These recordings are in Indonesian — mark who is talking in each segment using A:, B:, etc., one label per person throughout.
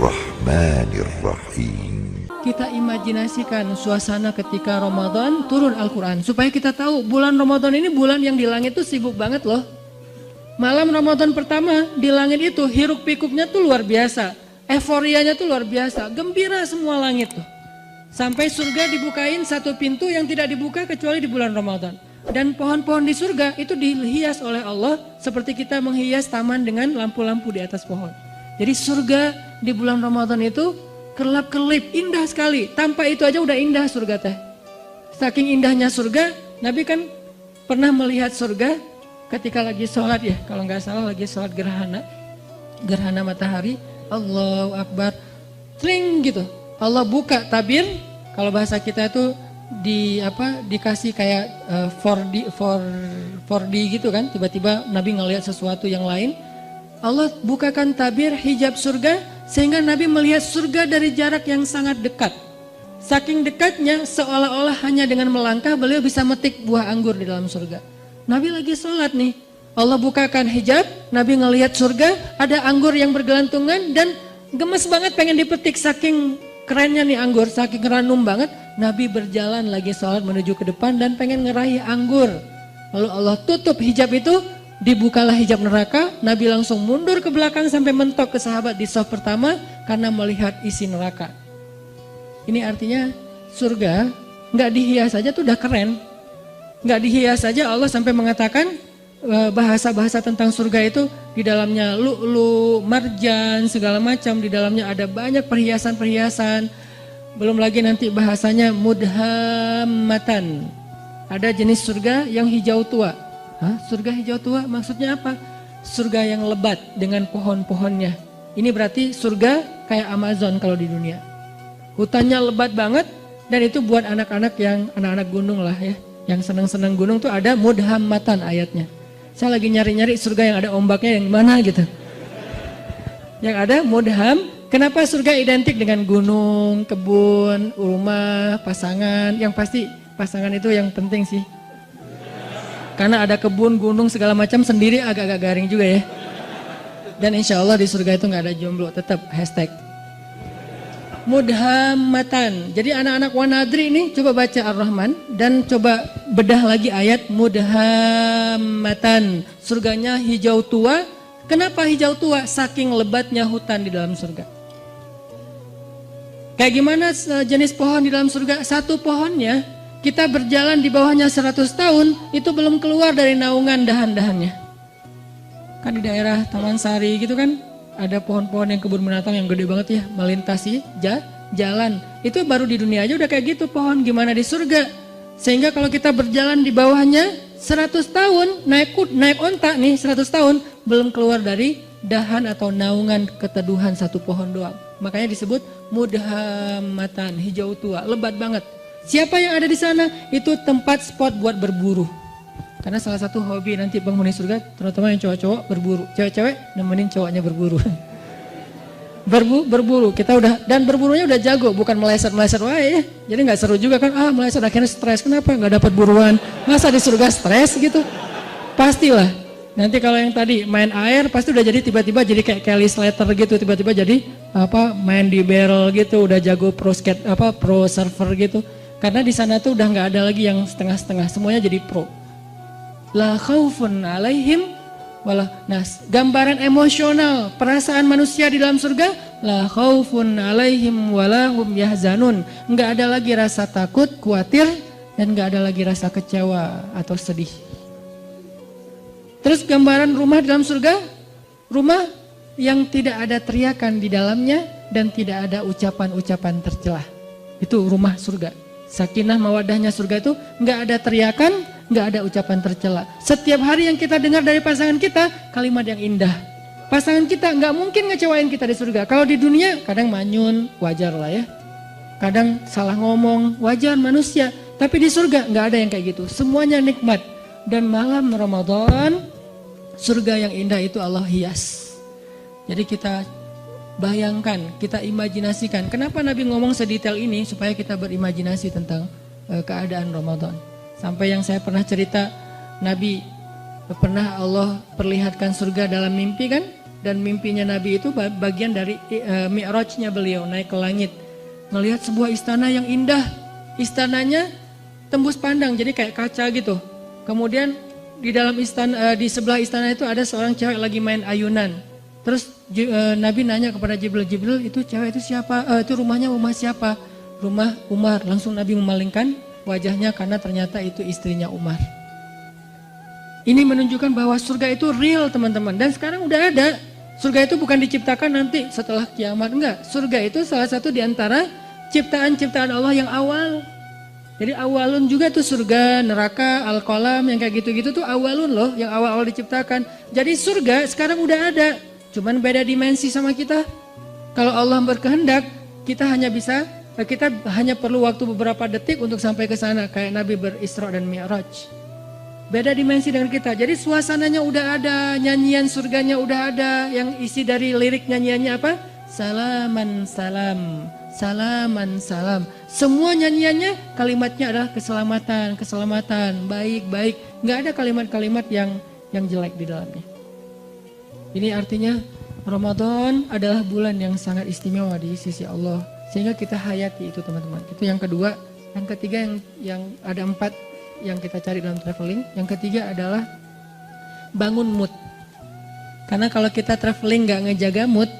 A: Bismillahirrahmanirrahim.
B: Kita imajinasikan suasana ketika Ramadan turun Al-Quran. Supaya kita tahu bulan Ramadan ini bulan yang di langit tuh sibuk banget loh. Malam Ramadan pertama di langit itu hiruk pikuknya tuh luar biasa. Euforianya tuh luar biasa. Gembira semua langit tuh. Sampai surga dibukain satu pintu yang tidak dibuka kecuali di bulan Ramadan. Dan pohon-pohon di surga itu dihias oleh Allah seperti kita menghias taman dengan lampu-lampu di atas pohon. Jadi surga di bulan Ramadan itu kelap-kelip, indah sekali. Tanpa itu aja udah indah surga teh. Saking indahnya surga, Nabi kan pernah melihat surga ketika lagi sholat ya. Kalau nggak salah lagi sholat gerhana matahari. Allahu Akbar, tring gitu. Allah buka tabir, kalau bahasa kita itu dikasih kayak 4D gitu kan. Tiba-tiba Nabi ngelihat sesuatu yang lain. Allah bukakan tabir hijab surga sehingga Nabi melihat surga dari jarak yang sangat dekat. Saking dekatnya seolah-olah hanya dengan melangkah beliau bisa metik buah anggur di dalam surga. Nabi lagi sholat nih, Allah bukakan hijab, Nabi ngelihat surga, ada anggur yang bergelantungan dan gemes banget pengen dipetik saking kerennya nih anggur, saking ranum banget. Nabi berjalan lagi sholat menuju ke depan dan pengen ngeraih anggur. Lalu Allah tutup hijab itu. Dibukalah hijab neraka, Nabi langsung mundur ke belakang sampai mentok ke sahabat di saf pertama karena melihat isi neraka. Ini artinya surga nggak dihias saja tuh udah keren. Nggak dihias saja Allah sampai mengatakan bahasa-bahasa tentang surga itu di dalamnya lu'lu, marjan, segala macam. Di dalamnya ada banyak perhiasan-perhiasan. Belum lagi nanti bahasanya mudhammatan. Ada jenis surga yang hijau tua. Surga hijau tua maksudnya apa? Surga yang lebat dengan pohon-pohonnya. Ini berarti surga kayak Amazon kalau di dunia. Hutannya lebat banget dan itu buat anak-anak yang anak-anak gunung lah ya. Yang senang-senang gunung tuh ada mudhammatan ayatnya. Saya lagi nyari-nyari surga yang ada ombaknya yang mana gitu. Yang ada mudham. Kenapa surga identik dengan gunung, kebun, rumah, pasangan? Yang pasti pasangan itu yang penting sih. Karena ada kebun, gunung, segala macam sendiri agak-agak garing juga ya. Dan insya Allah di surga itu nggak ada jomblo, tetap hashtag. Mudhammatan. Jadi anak-anak wanadri ini coba baca Ar-Rahman dan coba bedah lagi ayat mudhammatan. Surganya hijau tua. Kenapa hijau tua? Saking lebatnya hutan di dalam surga. Kayak gimana jenis pohon di dalam surga? Satu pohonnya kita berjalan di bawahnya 100 tahun, itu belum keluar dari naungan dahan-dahannya. Kan di daerah Taman Sari gitu kan, ada pohon-pohon yang kebun binatang yang gede banget ya, melintasi jalan. Itu baru di dunia aja udah kayak gitu pohon, gimana di surga. Sehingga kalau kita berjalan di bawahnya 100 tahun, naik onta nih 100 tahun, belum keluar dari dahan atau naungan keteduhan satu pohon doang. Makanya disebut mudhammatan, hijau tua, lebat banget. Siapa yang ada di sana? Itu tempat spot buat berburu. Karena salah satu hobi nanti penghuni surga, terutama yang cowok-cowok berburu. Cewek-cewek nemenin cowoknya berburu. Berburu, kita udah, dan berburunya udah jago, bukan meleset-meleset wae ya. Jadi gak seru juga kan, meleset akhirnya stres. Kenapa? Gak dapat buruan. Masa di surga stres gitu? Pastilah. Nanti kalau yang tadi main air pasti udah jadi tiba-tiba jadi kayak Kelly Slater gitu, tiba-tiba jadi main di barrel gitu, udah jago pro surfer gitu. Karena di sana tuh udah nggak ada lagi yang setengah-setengah, semuanya jadi pro. La khaufun alaihim wala. Nah, gambaran emosional perasaan manusia di dalam surga, la khaufun alaihim wala hum yahzanun. Nggak ada lagi rasa takut, khawatir, dan nggak ada lagi rasa kecewa atau sedih. Terus gambaran rumah di dalam surga, rumah yang tidak ada teriakan di dalamnya dan tidak ada ucapan-ucapan tercelah. Itu rumah surga. Sakinah mawadahnya surga itu nggak ada teriakan, nggak ada ucapan tercela. Setiap hari yang kita dengar dari pasangan kita kalimat yang indah. Pasangan kita nggak mungkin ngecewain kita di surga. Kalau di dunia kadang manyun, wajar lah ya. Kadang salah ngomong, wajar manusia. Tapi di surga nggak ada yang kayak gitu. Semuanya nikmat. Dan malam Ramadan, surga yang indah itu Allah hias. Jadi kita bayangkan, kita imajinasikan. Kenapa Nabi ngomong sedetail ini? Supaya kita berimajinasi tentang keadaan Ramadan. Sampai yang saya pernah cerita, Nabi pernah Allah perlihatkan surga dalam mimpi kan? Dan mimpinya Nabi itu bagian dari mi'rajnya beliau, naik ke langit. Melihat sebuah istana yang indah. Istananya tembus pandang, jadi kayak kaca gitu. Kemudian di dalam istana, di sebelah istana itu ada seorang cewek lagi main ayunan. Terus Nabi nanya kepada Jibril, Jibril itu cewek itu siapa? Itu rumah siapa? Rumah Umar. Langsung Nabi memalingkan wajahnya karena ternyata itu istrinya Umar. Ini menunjukkan bahwa surga itu real teman-teman. Dan sekarang udah ada. Surga itu bukan diciptakan nanti setelah kiamat, enggak. Surga itu salah satu di antara ciptaan-ciptaan Allah yang awal. Jadi awalun juga tuh surga, neraka, al-qalam yang kayak gitu-gitu tuh awalun loh, yang awal-awal diciptakan. Jadi surga sekarang udah ada, cuman beda dimensi sama kita. Kalau Allah berkehendak, kita hanya perlu waktu beberapa detik untuk sampai ke sana, kayak Nabi berisra dan mi'raj. Beda dimensi dengan kita. Jadi suasananya udah ada, nyanyian surganya udah ada, yang isi dari lirik nyanyiannya apa? Salaman salam, salaman salam. Semua nyanyiannya kalimatnya adalah keselamatan, keselamatan, baik-baik. Nggak ada kalimat-kalimat yang jelek di dalamnya. Ini artinya Ramadan adalah bulan yang sangat istimewa di sisi Allah. Sehingga kita hayati itu teman-teman. Itu yang kedua. Yang ketiga yang ada 4 yang kita cari dalam traveling. Yang ketiga adalah bangun mood. Karena kalau kita traveling nggak ngejaga mood,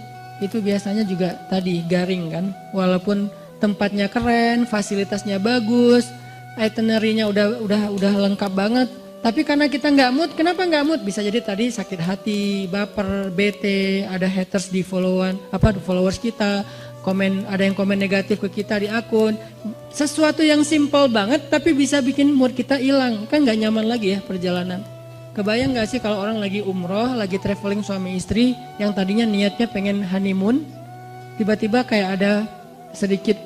B: itu biasanya juga tadi garing kan. Walaupun tempatnya keren, fasilitasnya bagus, itinerary-nya udah lengkap banget. Tapi karena kita nggak mood, kenapa nggak mood? Bisa jadi tadi sakit hati, baper, bete, ada haters di followers kita. Ada yang komen negatif ke kita di akun. Sesuatu yang simple banget tapi bisa bikin mood kita hilang. Kan gak nyaman lagi ya perjalanan. Kebayang gak sih kalau orang lagi umroh, lagi traveling suami istri, yang tadinya niatnya pengen honeymoon, tiba-tiba kayak ada sedikit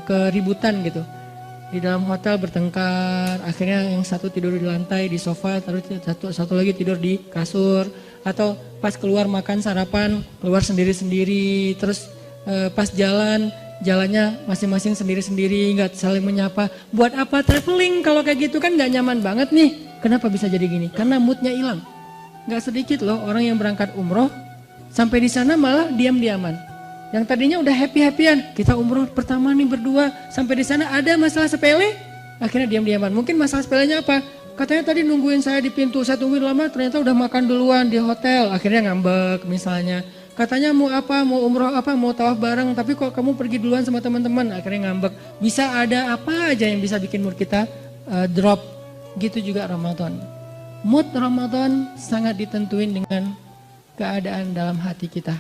B: keributan gitu. Di dalam hotel bertengkar, akhirnya yang satu tidur di lantai di sofa, satu lagi tidur di kasur. Atau pas keluar makan sarapan, keluar sendiri-sendiri, terus pas jalannya masing-masing sendiri-sendiri, nggak saling menyapa. Buat apa traveling kalau kayak gitu kan nggak nyaman banget nih. Kenapa bisa jadi gini? Karena moodnya hilang. Nggak sedikit loh orang yang berangkat umroh, sampai di sana malah diam-diaman. Yang tadinya udah happy-happyan, kita umroh pertama nih berdua, sampai di sana ada masalah sepele, akhirnya diam-diaman. Mungkin masalah sepelenya apa? Katanya tadi nungguin saya di pintu, saya tungguin lama ternyata udah makan duluan di hotel. Akhirnya ngambek misalnya. Katanya mau apa, mau umroh apa, mau tawaf bareng. Tapi kok kamu pergi duluan sama teman-teman, akhirnya ngambek. Bisa ada apa aja yang bisa bikin mood kita drop. Gitu juga Ramadan. Mood Ramadan sangat ditentuin dengan keadaan dalam hati kita.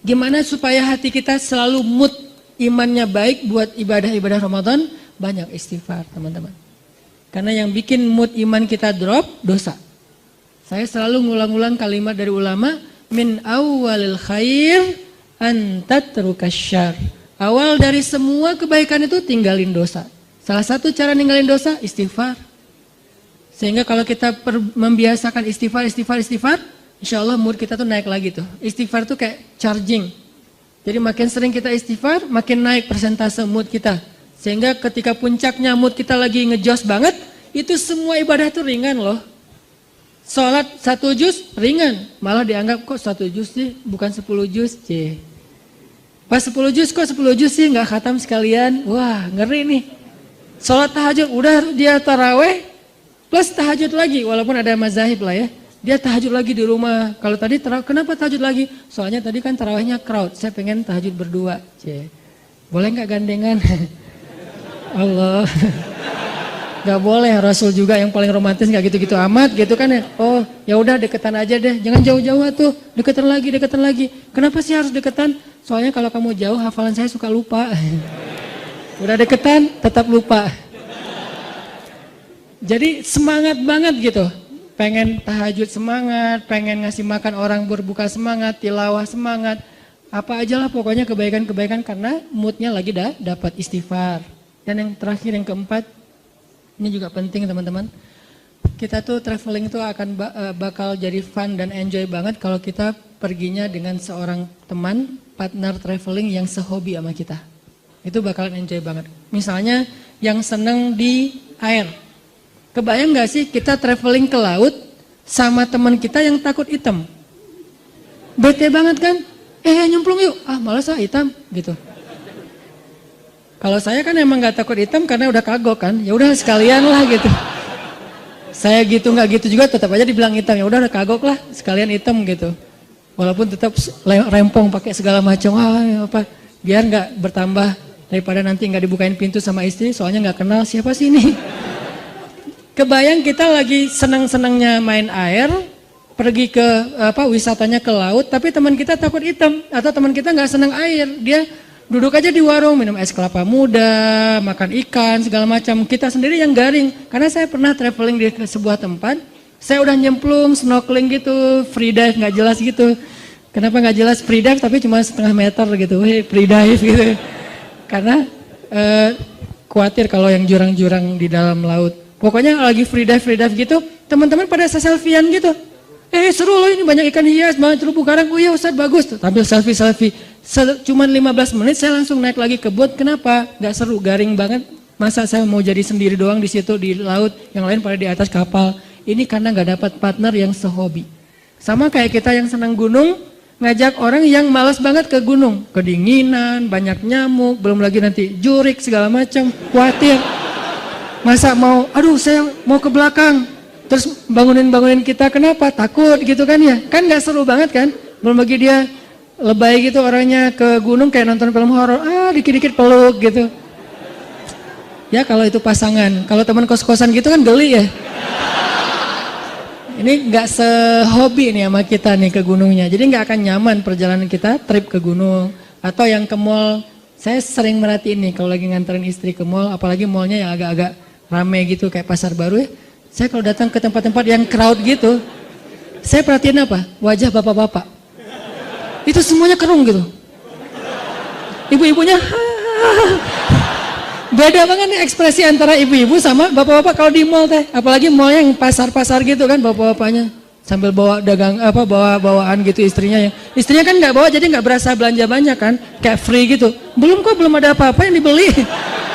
B: Gimana supaya hati kita selalu mood imannya baik buat ibadah-ibadah Ramadan? Banyak istighfar teman-teman. Karena yang bikin mood iman kita drop, dosa. Saya selalu ngulang-ulang kalimat dari ulama, min awwalil khair an tatrukas syarr. Awal dari semua kebaikan itu tinggalin dosa. Salah satu cara ninggalin dosa, istighfar. Sehingga kalau kita membiasakan istighfar, insya Allah mood kita tuh naik lagi tuh. Istighfar tuh kayak charging. Jadi makin sering kita istighfar, makin naik persentase mood kita. Sehingga ketika puncaknya mood kita lagi ngejos banget, itu semua ibadah itu ringan loh. Sholat 1 juz ringan, malah dianggap kok 1 juz sih, bukan 10 juz. Pas 10 juz kok 10 juz sih nggak khatam sekalian, wah ngeri nih. Sholat tahajud udah dia taraweh plus tahajud lagi, walaupun ada mazahib lah ya. Dia tahajud lagi di rumah. Kalau tadi kenapa tahajud lagi? Soalnya tadi kan tarawehnya crowd, saya pengen tahajud berdua. Boleh nggak gandengan? Allah, gak boleh. Rasul juga yang paling romantis gak gitu-gitu amat gitu kan ya. Oh ya udah deketan aja deh, jangan jauh-jauh tuh, deketan lagi. Kenapa sih harus deketan? Soalnya kalau kamu jauh hafalan saya suka lupa. Udah deketan tetap lupa. Jadi semangat banget gitu. Pengen tahajud semangat, pengen ngasih makan orang berbuka semangat, tilawah semangat. Apa aja lah pokoknya kebaikan-kebaikan karena moodnya lagi dapat istighfar. Dan yang terakhir, yang keempat, ini juga penting teman-teman. Kita tuh traveling tuh akan bakal jadi fun dan enjoy banget kalau kita perginya dengan seorang teman, partner traveling yang sehobi sama kita. Itu bakalan enjoy banget. Misalnya yang seneng di air. Kebayang gak sih kita traveling ke laut, sama teman kita yang takut hitam. Bete banget kan? Nyemplung yuk. Malas hitam gitu. Kalau saya kan emang nggak takut hitam karena udah kagok kan. Ya udah sekalian lah gitu. Saya gitu nggak gitu juga tetap aja dibilang hitam. Ya udah kagok lah sekalian hitam gitu. Walaupun tetap rempong pakai segala macam. Apa? Biar nggak bertambah daripada nanti nggak dibukain pintu sama istri. Soalnya nggak kenal siapa sih ini. Kebayang kita lagi senang-senangnya main air, pergi ke wisatanya ke laut, tapi teman kita takut hitam atau teman kita nggak senang air, dia duduk aja di warung minum es kelapa muda, makan ikan segala macam. Kita sendiri yang garing, karena saya pernah traveling di sebuah tempat, saya udah nyemplung, snorkeling gitu, free dive nggak jelas gitu. Kenapa nggak jelas free dive tapi cuma setengah meter gitu, free dive gitu. Karena khawatir kalau yang jurang-jurang di dalam laut. Pokoknya lagi free dive gitu, teman-teman pada selfie-an gitu. Seru loh ini banyak ikan hias, banyak terumbu karang. Oh iya Ustaz bagus tuh, tampil selfie. Cuman 15 menit saya langsung naik lagi ke boat. Kenapa? Gak seru, garing banget. Masa saya mau jadi sendiri doang di situ di laut, yang lain pada di atas kapal. Ini karena gak dapat partner yang sehobi. Sama kayak kita yang senang gunung, ngajak orang yang malas banget ke gunung. Kedinginan, banyak nyamuk, belum lagi nanti jurik segala macam, khawatir. Masa mau, saya mau ke belakang, terus bangunin kita, kenapa? Takut gitu kan ya, kan gak seru banget kan, belum lagi dia lebay gitu orangnya ke gunung kayak nonton film horor, dikit-dikit peluk gitu. Ya kalau itu pasangan, kalau teman kos-kosan gitu kan geli ya. Ini gak sehobi nih sama kita nih ke gunungnya, jadi gak akan nyaman perjalanan kita trip ke gunung, atau yang ke mall. Saya sering merhatiin nih kalau lagi nganterin istri ke mall, apalagi mallnya yang agak-agak rame gitu kayak pasar baru ya. Saya kalau datang ke tempat-tempat yang crowd gitu, saya perhatiin apa? Wajah bapak-bapak. Itu semuanya kerung gitu. Ibu-ibunya beda banget nih ekspresi antara ibu-ibu sama bapak-bapak kalau di mall teh. Apalagi mall yang pasar-pasar gitu kan, bapak-bapaknya sambil bawa bawaan gitu istrinya ya. Istrinya kan nggak bawa jadi nggak berasa belanja banyak kan, kayak free gitu. Belum ada apa-apa yang dibeli.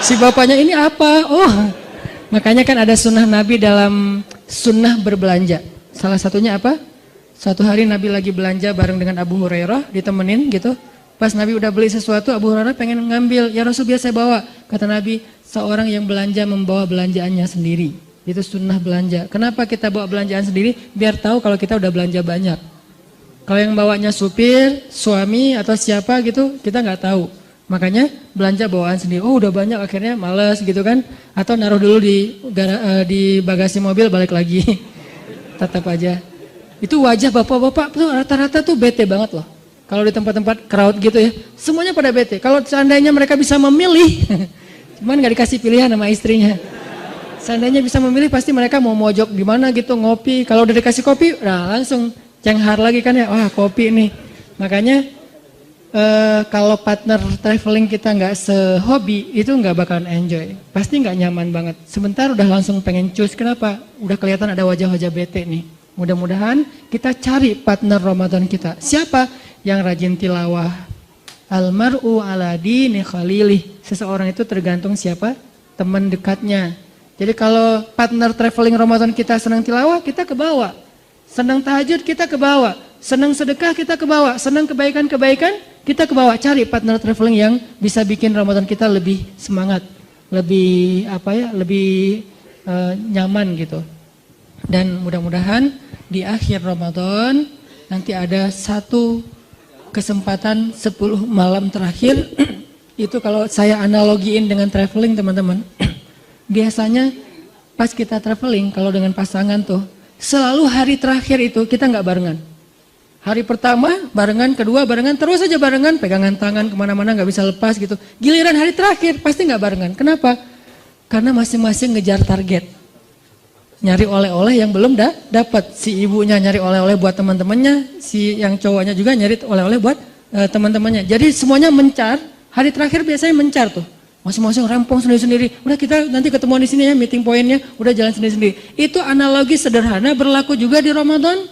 B: Si bapaknya ini apa? Makanya kan ada sunnah Nabi dalam sunnah berbelanja. Salah satunya apa? Suatu hari Nabi lagi belanja bareng dengan Abu Hurairah, ditemenin gitu. Pas Nabi udah beli sesuatu, Abu Hurairah pengen ngambil. Ya Rasul biar saya bawa. Kata Nabi, seorang yang belanja membawa belanjaannya sendiri. Itu sunnah belanja. Kenapa kita bawa belanjaan sendiri? Biar tahu kalau kita udah belanja banyak. Kalau yang bawanya supir, suami atau siapa gitu, kita nggak tahu. Makanya belanja bawaan sendiri. Udah banyak akhirnya males gitu kan. Atau naruh dulu di bagasi mobil balik lagi. Tetap aja. Itu wajah bapak-bapak tuh rata-rata tuh bete banget loh. Kalau di tempat-tempat crowd gitu ya. Semuanya pada bete. Kalau seandainya mereka bisa memilih. Cuman gak dikasih pilihan sama istrinya. Seandainya bisa memilih pasti mereka mau mojok di mana gitu ngopi. Kalau udah dikasih kopi langsung cenghar lagi kan ya. Wah kopi nih. Makanya kalau partner traveling kita nggak sehobi itu nggak bakalan enjoy, pasti nggak nyaman banget. Sebentar udah langsung pengen cus. Kenapa? Udah kelihatan ada wajah-wajah bete nih. Mudah-mudahan kita cari partner Ramadan kita. Siapa yang rajin tilawah? Almar'u ala dini khalilih. Seseorang itu tergantung siapa teman dekatnya. Jadi kalau partner traveling Ramadan kita senang tilawah, kita ke bawah. Senang tahajud kita ke bawah. Senang sedekah kita ke bawah. Senang kebaikan-kebaikan kita ke bawah. Cari partner traveling yang bisa bikin Ramadan kita lebih semangat, lebih lebih nyaman gitu. Dan mudah-mudahan di akhir Ramadan nanti ada satu kesempatan 10 malam terakhir. Itu kalau saya analogiin dengan traveling teman-teman. Biasanya pas kita traveling kalau dengan pasangan tuh selalu hari terakhir itu kita nggak barengan. Hari pertama barengan, kedua barengan, terus aja barengan, pegangan tangan kemana-mana nggak bisa lepas gitu. Giliran hari terakhir pasti nggak barengan. Kenapa? Karena masing-masing ngejar target. Nyari oleh-oleh yang belum dapat. Si ibunya nyari oleh-oleh buat teman-temannya, si yang cowoknya juga nyari oleh-oleh buat teman-temannya. Jadi semuanya mencar. Hari terakhir biasanya mencar tuh. Masing-masing rampung sendiri-sendiri. Udah kita nanti ketemuan di sini ya, meeting pointnya, udah jalan sendiri-sendiri. Itu analogi sederhana berlaku juga di Ramadan.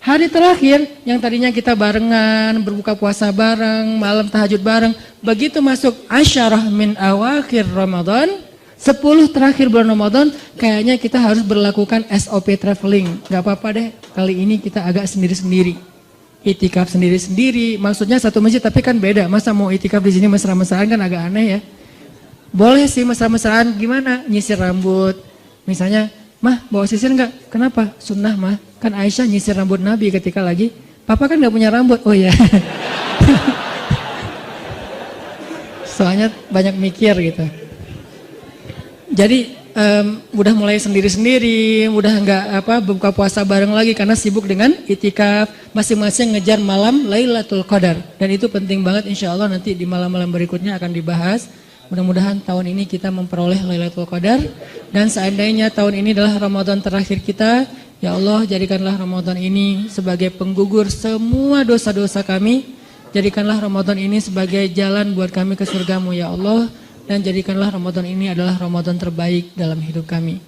B: Hari terakhir yang tadinya kita barengan, berbuka puasa bareng, malam tahajud bareng. Begitu masuk asyarah min awakhir Ramadan, 10 terakhir bulan Ramadan kayaknya kita harus berlakukan SOP traveling. Gak apa-apa deh, kali ini kita agak sendiri-sendiri. Itikaf sendiri-sendiri, maksudnya satu masjid tapi kan beda. Masa mau itikaf di sini mesra-mesraan kan agak aneh ya. Boleh sih mesra-mesraan, gimana? Nyisir rambut. Misalnya, mah bawa sisir enggak? Kenapa? Sunnah mah. Kan Aisyah nyisir rambut Nabi ketika lagi, papa kan gak punya rambut. Oh ya. Soalnya banyak mikir gitu. Jadi udah mulai sendiri-sendiri, udah nggak buka puasa bareng lagi karena sibuk dengan itikaf, masing-masing ngejar malam Lailatul Qadar. Dan itu penting banget, insya Allah nanti di malam-malam berikutnya akan dibahas. Mudah-mudahan tahun ini kita memperoleh Lailatul Qadar, dan seandainya tahun ini adalah Ramadan terakhir kita, ya Allah jadikanlah Ramadan ini sebagai penggugur semua dosa-dosa kami. Jadikanlah Ramadan ini sebagai jalan buat kami ke surgamu ya Allah. Dan jadikanlah Ramadan ini adalah Ramadan terbaik dalam hidup kami.